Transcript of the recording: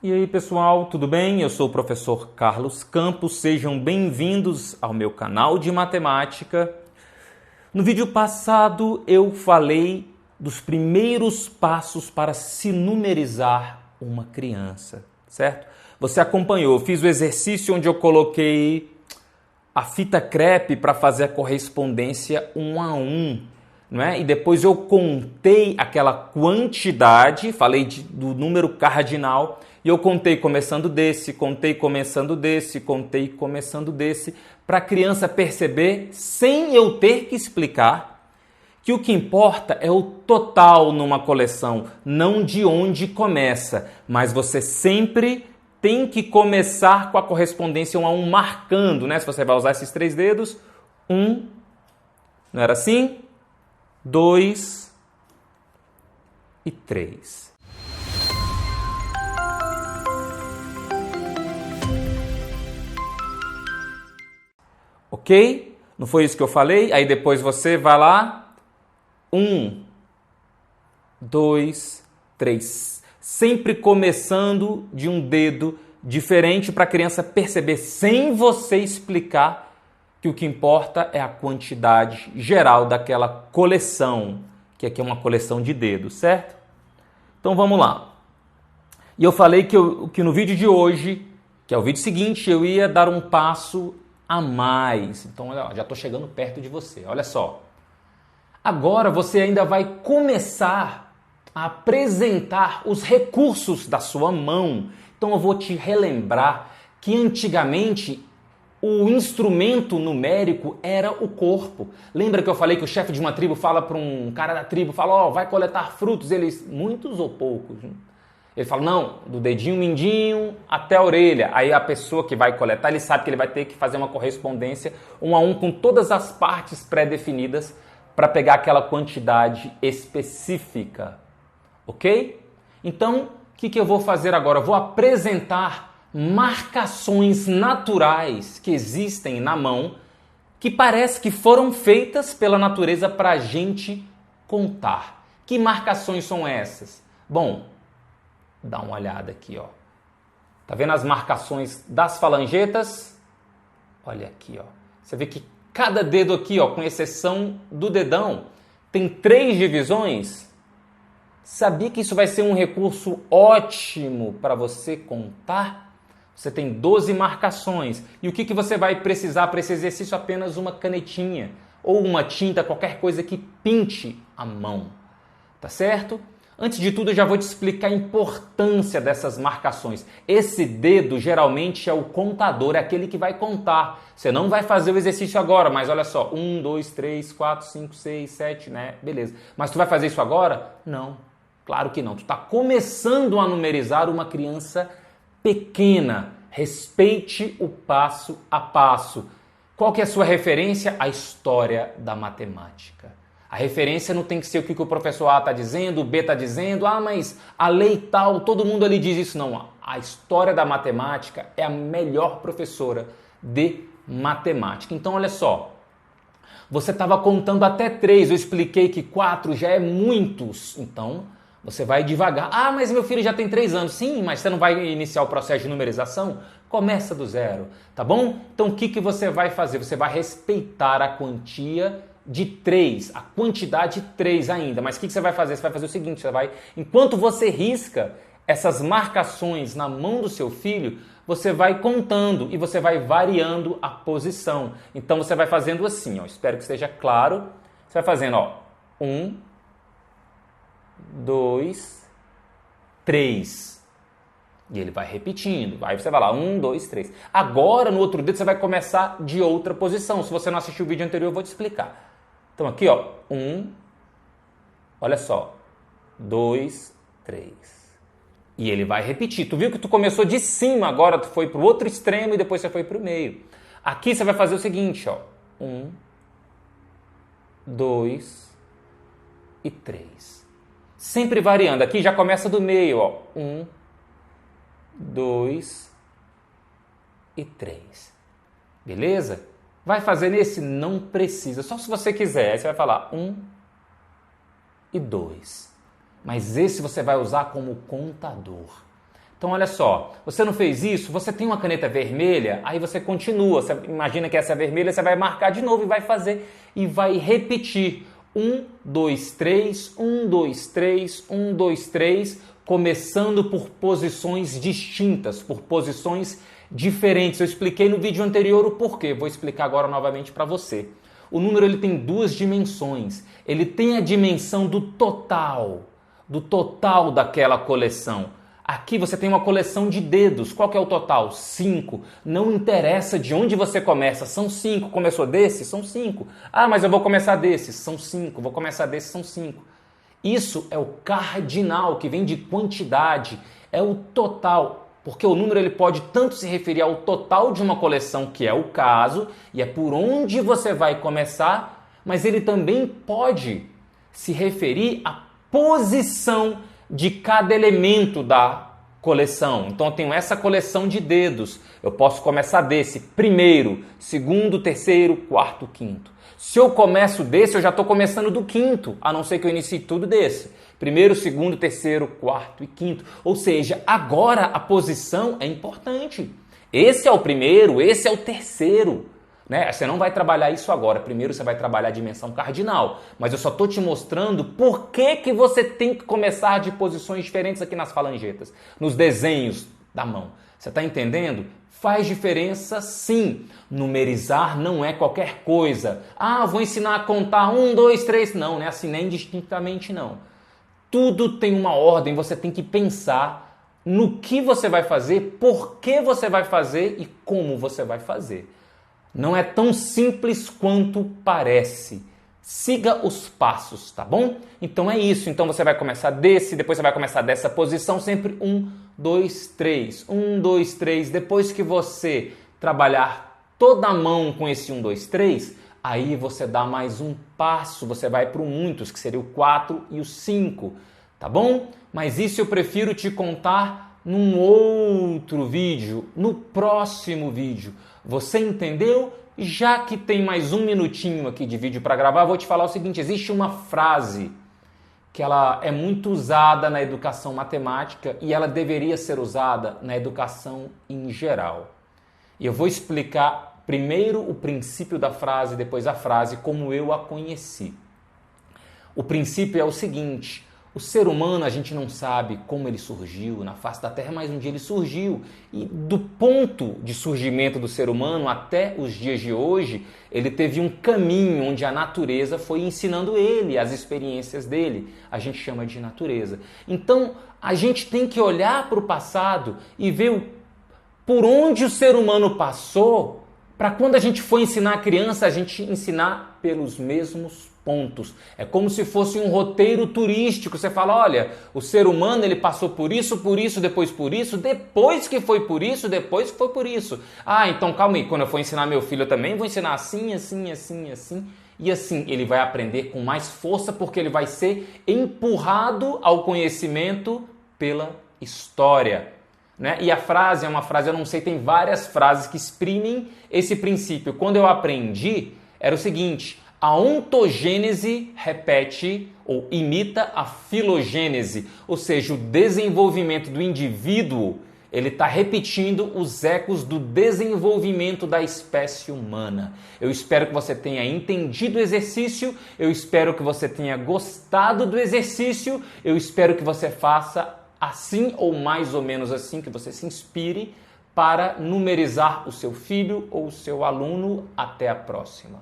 E aí pessoal, tudo bem? Eu sou o professor Carlos Campos, sejam bem-vindos ao meu canal de matemática. No vídeo passado eu falei dos primeiros passos para se numerizar uma criança, certo? Você acompanhou, eu fiz o exercício onde eu coloquei a fita crepe para fazer a correspondência 1 a 1. Não é? E depois eu contei aquela quantidade, falei do número cardinal, e eu contei começando desse, contei começando desse, contei começando desse, para a criança perceber, sem eu ter que explicar, que o que importa é o total numa coleção, não de onde começa, mas você sempre tem que começar com a correspondência 1 a 1 marcando, né? Se você vai usar esses 3 dedos, 1, não era assim? 2 e 3. Ok? Não foi isso que eu falei? Aí depois você vai lá. 1, 2, 3. Sempre começando de um dedo diferente para a criança perceber, sem você explicar, que o que importa é a quantidade geral daquela coleção, que aqui é uma coleção de dedos, certo? Então vamos lá. E eu falei que no vídeo de hoje, que é o vídeo seguinte, eu ia dar um passo a mais. Então olha, já estou chegando perto de você, olha só. Agora você ainda vai começar a apresentar os recursos da sua mão. Então eu vou te relembrar que antigamente o instrumento numérico era o corpo. Lembra que eu falei que o chefe de uma tribo fala para um cara da tribo, fala, ó, vai coletar frutos, eles, muitos ou poucos? Ele fala, não, do dedinho mindinho até a orelha. Aí a pessoa que vai coletar, ele sabe que ele vai ter que fazer uma correspondência 1 a 1 com todas as partes pré-definidas para pegar aquela quantidade específica. Ok? Então, o que eu vou fazer agora? Eu vou apresentar marcações naturais que existem na mão que parece que foram feitas pela natureza para a gente contar. Que marcações são essas? Bom, dá uma olhada aqui, ó. Tá vendo as marcações das falangetas? Olha aqui, ó. Você vê que cada dedo aqui, ó, com exceção do dedão, tem 3 divisões. Sabia que isso vai ser um recurso ótimo para você contar? Você tem 12 marcações. E o que você vai precisar para esse exercício? Apenas uma canetinha ou uma tinta, qualquer coisa que pinte a mão. Tá certo? Antes de tudo, eu já vou te explicar a importância dessas marcações. Esse dedo geralmente é o contador, é aquele que vai contar. Você não vai fazer o exercício agora, mas olha só, 1, 2, 3, 4, 5, 6, 7, né? Beleza. Mas tu vai fazer isso agora? Não, claro que não. Tu está começando a numerizar uma criança pequena. Respeite o passo a passo. Qual que é a sua referência? A história da matemática. A referência não tem que ser o que o professor A está dizendo, o B está dizendo, mas a lei tal, todo mundo ali diz isso. Não, a história da matemática é a melhor professora de matemática. Então, olha só, você estava contando até 3, eu expliquei que 4 já é muitos, então você vai devagar. Mas meu filho já tem 3 anos. Sim, mas você não vai iniciar o processo de numerização? Começa do zero, tá bom? Então, o que você vai fazer? Você vai respeitar a quantia de 3, a quantidade 3 ainda. Mas o que você vai fazer? Você vai fazer o seguinte, enquanto você risca essas marcações na mão do seu filho, você vai contando e você vai variando a posição. Então você vai fazendo assim, ó, espero que esteja claro. Você vai fazendo, ó, 1, 2, 3. E ele vai repetindo. Aí você vai lá, 1, 2, 3. Agora, no outro dedo, você vai começar de outra posição. Se você não assistiu o vídeo anterior, eu vou te explicar. Então aqui, ó, 1, olha só, 2, 3. E ele vai repetir. Tu viu que tu começou de cima, agora tu foi para o outro extremo e depois você foi para o meio. Aqui você vai fazer o seguinte, ó, 1, 2 e 3. Sempre variando. Aqui já começa do meio, ó, 1, 2 e 3. Beleza? Vai fazer nesse? Não precisa. Só se você quiser. Aí você vai falar 1 e 2. Mas esse você vai usar como contador. Então olha só, você não fez isso, você tem uma caneta vermelha, aí você continua, você imagina que essa vermelha você vai marcar de novo e vai fazer e vai repetir 1, 2, 3, 1, 2, 3, 1, 2, 3, começando por posições distintas, por posições diferentes. Eu expliquei no vídeo anterior o porquê, vou explicar agora novamente para você. O número ele tem duas dimensões, ele tem a dimensão do total daquela coleção. Aqui você tem uma coleção de dedos. Qual que é o total? 5. Não interessa de onde você começa. São 5. Começou desse? São 5. Ah, mas eu vou começar desse. São 5. Vou começar desse. São 5. Isso é o cardinal, que vem de quantidade. É o total. Porque o número ele pode tanto se referir ao total de uma coleção, que é o caso, e é por onde você vai começar, mas ele também pode se referir à posição de cada elemento da coleção. Então eu tenho essa coleção de dedos. Eu posso começar desse, primeiro, segundo, terceiro, quarto, quinto. Se eu começo desse, eu já estou começando do quinto, a não ser que eu inicie tudo desse. Primeiro, segundo, terceiro, quarto e quinto. Ou seja, agora a posição é importante. Esse é o primeiro, esse é o terceiro. Né? Você não vai trabalhar isso agora. Primeiro você vai trabalhar a dimensão cardinal. Mas eu só estou te mostrando por que você tem que começar de posições diferentes aqui nas falangetas, nos desenhos da mão. Você está entendendo? Faz diferença sim. Numerizar não é qualquer coisa. Ah, vou ensinar a contar 1, 2, 3. Não, né? Assim, nem distintamente não. Tudo tem uma ordem. Você tem que pensar no que você vai fazer, por que você vai fazer e como você vai fazer. Não é tão simples quanto parece. Siga os passos, tá bom? Então é isso. Então você vai começar desse, depois você vai começar dessa posição, sempre 1, 2, 3. 1, 2, 3. Depois que você trabalhar toda a mão com esse 1, 2, 3, aí você dá mais um passo, você vai para o muitos, que seria o 4 e o 5, tá bom? Mas isso eu prefiro te contar num outro vídeo, no próximo vídeo. Você entendeu? Já que tem mais um minutinho aqui de vídeo para gravar, vou te falar o seguinte, existe uma frase que ela é muito usada na educação matemática e ela deveria ser usada na educação em geral. E eu vou explicar primeiro o princípio da frase, depois a frase como eu a conheci. O princípio é o seguinte: o ser humano, a gente não sabe como ele surgiu na face da Terra, mas um dia ele surgiu. E do ponto de surgimento do ser humano até os dias de hoje, ele teve um caminho onde a natureza foi ensinando ele, as experiências dele. A gente chama de natureza. Então, a gente tem que olhar para o passado e ver por onde o ser humano passou, para quando a gente for ensinar a criança, a gente ensinar pelos mesmos pontos. É como se fosse um roteiro turístico. Você fala, olha, o ser humano ele passou por isso, depois por isso, depois que foi por isso, depois que foi por isso. Ah, então calma aí, quando eu for ensinar meu filho eu também vou ensinar assim, assim, assim, assim. E assim ele vai aprender com mais força porque ele vai ser empurrado ao conhecimento pela história. Né? E a frase é uma frase, eu não sei, tem várias frases que exprimem esse princípio. Quando eu aprendi, era o seguinte: a ontogênese repete ou imita a filogênese, ou seja, o desenvolvimento do indivíduo, ele está repetindo os ecos do desenvolvimento da espécie humana. Eu espero que você tenha entendido o exercício, eu espero que você tenha gostado do exercício, eu espero que você faça assim ou mais ou menos assim, que você se inspire para numerizar o seu filho ou o seu aluno. Até a próxima.